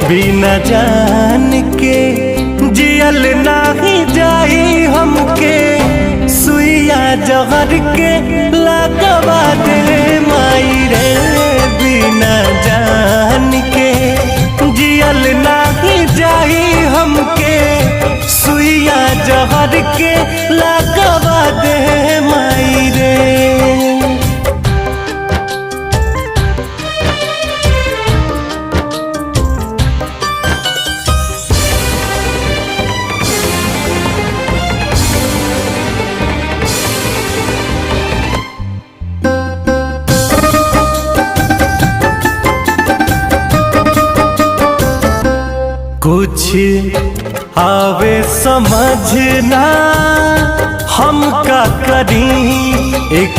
बिना जान के जियल नाही जाई हमके सुइया जहर के लगवा दे माई रे। बिना जान के जियल नाही जाई हमके सुइया जहर के लगवा दे माई रे। कुछ आवे समझना हम का करी एक